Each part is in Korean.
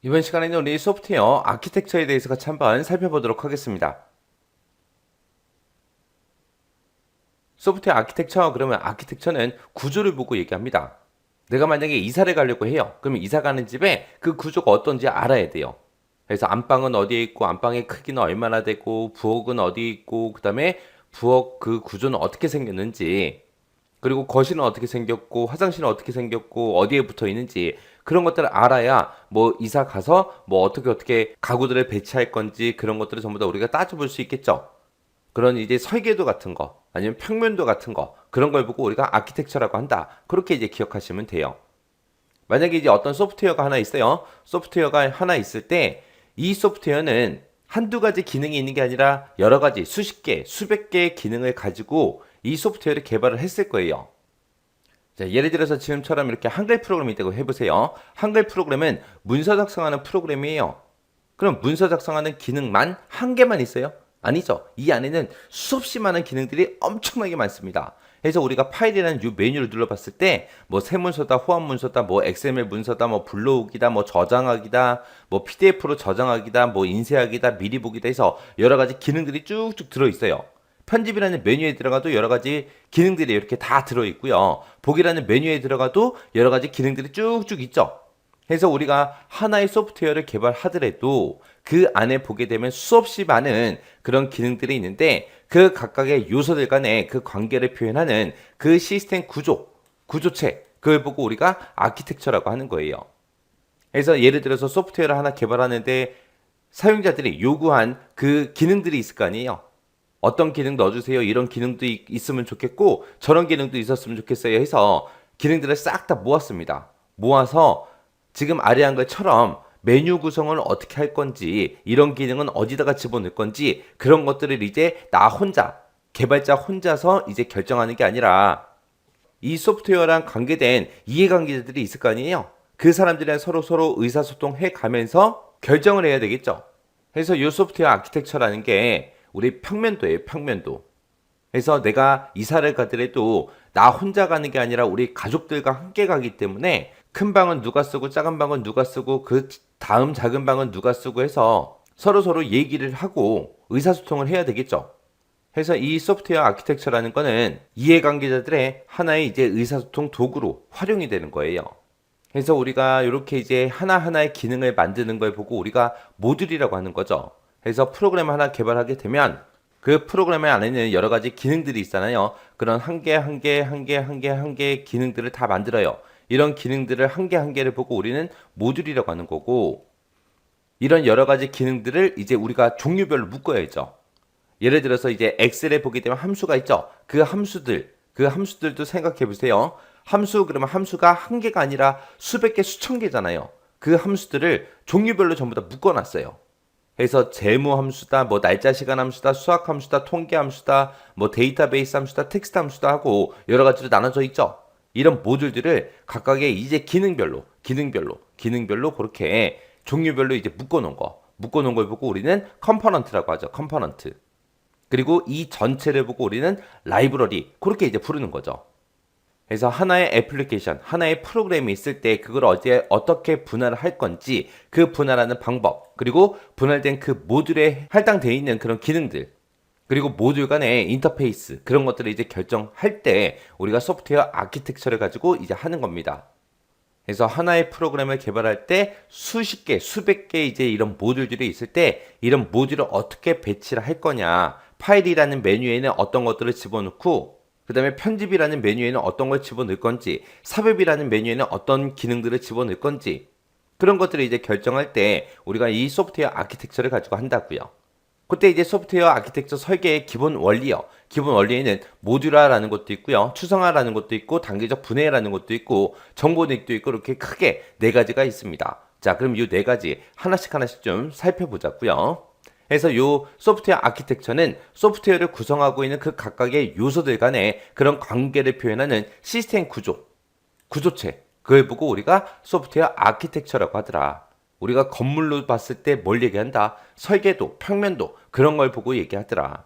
이번 시간에는 우리 소프트웨어 아키텍처에 대해서 같이 한번 살펴보도록 하겠습니다. 소프트웨어 아키텍처 그러면 아키텍처는 구조를 보고 얘기합니다. 내가 만약에 이사를 가려고 해요. 그러면 이사 가는 집에 그 구조가 어떤지 알아야 돼요. 그래서 안방은 어디에 있고 안방의 크기는 얼마나 되고 부엌은 어디에 있고 그 다음에 부엌 그 구조는 어떻게 생겼는지, 그리고 거실은 어떻게 생겼고 화장실은 어떻게 생겼고 어디에 붙어 있는지, 그런 것들을 알아야 뭐 이사 가서 뭐 어떻게 가구들을 배치할 건지 그런 것들을 전부 다 우리가 따져볼 수 있겠죠. 그런 이제 설계도 같은 거 아니면 평면도 같은 거, 그런 걸 보고 우리가 아키텍처라고 한다, 그렇게 이제 기억하시면 돼요. 만약에 이제 어떤 소프트웨어가 하나 있어요. 소프트웨어가 하나 있을 때 이 소프트웨어는 한두 가지 기능이 있는 게 아니라 여러 가지 수십 개, 수백 개의 기능을 가지고 이 소프트웨어를 개발을 했을 거예요. 자, 예를 들어서 지금처럼 이렇게 한글 프로그램이 있다고 해보세요. 한글 프로그램은 문서 작성하는 프로그램이에요. 그럼 문서 작성하는 기능만 한 개만 있어요? 아니죠. 이 안에는 수없이 많은 기능들이 엄청나게 많습니다. 그래서 우리가 파일이라는 이 메뉴를 눌러봤을 때 뭐 세문서다, 호환문서다, 뭐 XML 문서다, 뭐 불러오기다, 뭐 저장하기다, 뭐 PDF로 저장하기다, 뭐 인쇄하기다, 미리 보기다 해서 여러 가지 기능들이 쭉쭉 들어있어요. 편집이라는 메뉴에 들어가도 여러 가지 기능들이 이렇게 다 들어있고요. 보기라는 메뉴에 들어가도 여러 가지 기능들이 쭉쭉 있죠. 그래서 우리가 하나의 소프트웨어를 개발하더라도 그 안에 보게 되면 수없이 많은 그런 기능들이 있는데 그 각각의 요소들 간의 그 관계를 표현하는 그 시스템 구조, 구조체, 그걸 보고 우리가 아키텍처라고 하는 거예요. 그래서 예를 들어서 소프트웨어를 하나 개발하는데 사용자들이 요구한 그 기능들이 있을 거 아니에요. 어떤 기능 넣어주세요. 이런 기능도 있으면 좋겠고 저런 기능도 있었으면 좋겠어요 해서 기능들을 싹 다 모았습니다. 모아서 지금 아래 한 것처럼 메뉴 구성을 어떻게 할 건지, 이런 기능은 어디다가 집어넣을 건지, 그런 것들을 이제 나 혼자, 개발자 혼자서 이제 결정하는 게 아니라 이 소프트웨어랑 관계된 이해관계자들이 있을 거 아니에요. 그 사람들이랑 서로 의사소통해 가면서 결정을 해야 되겠죠. 그래서 이 소프트웨어 아키텍처라는 게 우리 평면도예요, 평면도. 그래서 내가 이사를 가더라도 나 혼자 가는 게 아니라 우리 가족들과 함께 가기 때문에 큰 방은 누가 쓰고 작은 방은 누가 쓰고 그 다음 작은 방은 누가 쓰고 해서 서로 얘기를 하고 의사소통을 해야 되겠죠. 그래서 이 소프트웨어 아키텍처라는 거는 이해관계자들의 하나의 이제 의사소통 도구로 활용이 되는 거예요. 그래서 우리가 이렇게 이제 하나하나의 기능을 만드는 걸 보고 우리가 모듈이라고 하는 거죠. 그래서 프로그램 하나 개발하게 되면 그 프로그램 안에는 여러 가지 기능들이 있잖아요. 그런 한 개의 기능들을 다 만들어요. 이런 기능들을 한 개를 보고 우리는 모듈이라고 하는 거고, 이런 여러 가지 기능들을 이제 우리가 종류별로 묶어야죠. 예를 들어서 이제 엑셀에 보게 되면 함수가 있죠. 그 함수들도 생각해 보세요. 함수 그러면 함수가 한 개가 아니라 수백 개, 수천 개잖아요. 그 함수들을 종류별로 전부 다 묶어놨어요. 그래서 재무 함수다, 뭐 날짜 시간 함수다, 수학 함수다, 통계 함수다, 뭐 데이터베이스 함수다, 텍스트 함수다 하고 여러 가지로 나눠져 있죠. 이런 모듈들을 각각의 이제 기능별로 그렇게 종류별로 이제 묶어놓은 걸 보고 우리는 컴포넌트라고 하죠. 컴포넌트. 그리고 이 전체를 보고 우리는 라이브러리, 그렇게 이제 부르는 거죠. 그래서 하나의 애플리케이션, 하나의 프로그램이 있을 때 그걸 어떻게 분할을 할 건지, 그 분할하는 방법, 그리고 분할된 그 모듈에 할당되어 있는 그런 기능들, 그리고 모듈 간의 인터페이스, 그런 것들을 이제 결정할 때 우리가 소프트웨어 아키텍처를 가지고 이제 하는 겁니다. 그래서 하나의 프로그램을 개발할 때 수십 개, 수백 개 이제 이런 모듈들이 있을 때 이런 모듈을 어떻게 배치를 할 거냐, 파일이라는 메뉴에는 어떤 것들을 집어넣고 그 다음에 편집이라는 메뉴에는 어떤 걸 집어넣을 건지, 삽입이라는 메뉴에는 어떤 기능들을 집어넣을 건지, 그런 것들을 이제 결정할 때 우리가 이 소프트웨어 아키텍처를 가지고 한다고요. 그때 이제 소프트웨어 아키텍처 설계의 기본 원리요. 기본 원리에는 모듈화라는 것도 있고요. 추상화라는 것도 있고, 단계적 분해라는 것도 있고, 정보넥도 있고, 이렇게 크게 네 가지가 있습니다. 자, 그럼 이 네 가지 하나씩 좀 살펴보자고요. 그래서 이 소프트웨어 아키텍처는 소프트웨어를 구성하고 있는 그 각각의 요소들 간의 그런 관계를 표현하는 시스템 구조체. 그걸 보고 우리가 소프트웨어 아키텍처라고 하더라. 우리가 건물로 봤을 때 뭘 얘기한다? 설계도, 평면도, 그런 걸 보고 얘기하더라.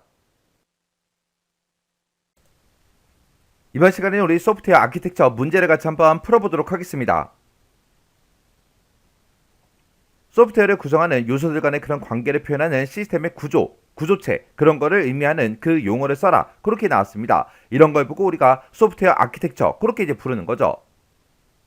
이번 시간에는 우리 소프트웨어 아키텍처 문제를 같이 한번 풀어보도록 하겠습니다. 소프트웨어를 구성하는 요소들 간의 그런 관계를 표현하는 시스템의 구조, 구조체 그런 거를 의미하는 그 용어를 써라. 그렇게 나왔습니다. 이런 걸 보고 우리가 소프트웨어 아키텍처 그렇게 이제 부르는 거죠.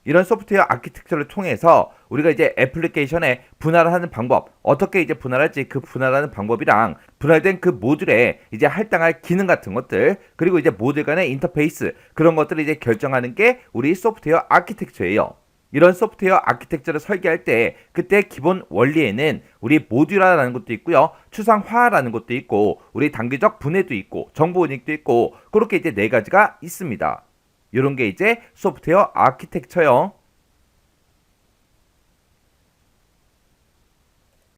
이런 소프트웨어 아키텍처를 통해서 우리가 이제 애플리케이션에 분할하는 방법, 어떻게 이제 분할할지 그 분할하는 방법이랑 분할된 그 모듈에 이제 할당할 기능 같은 것들, 그리고 이제 모듈 간의 인터페이스 그런 것들을 이제 결정하는 게 우리 소프트웨어 아키텍처예요. 이런 소프트웨어 아키텍처를 설계할 때 그때 기본 원리에는 우리 모듈화라는 것도 있고요, 추상화라는 것도 있고, 우리 단계적 분해도 있고, 정보 은닉도 있고, 그렇게 이제 네 가지가 있습니다. 이런 게 이제 소프트웨어 아키텍처요.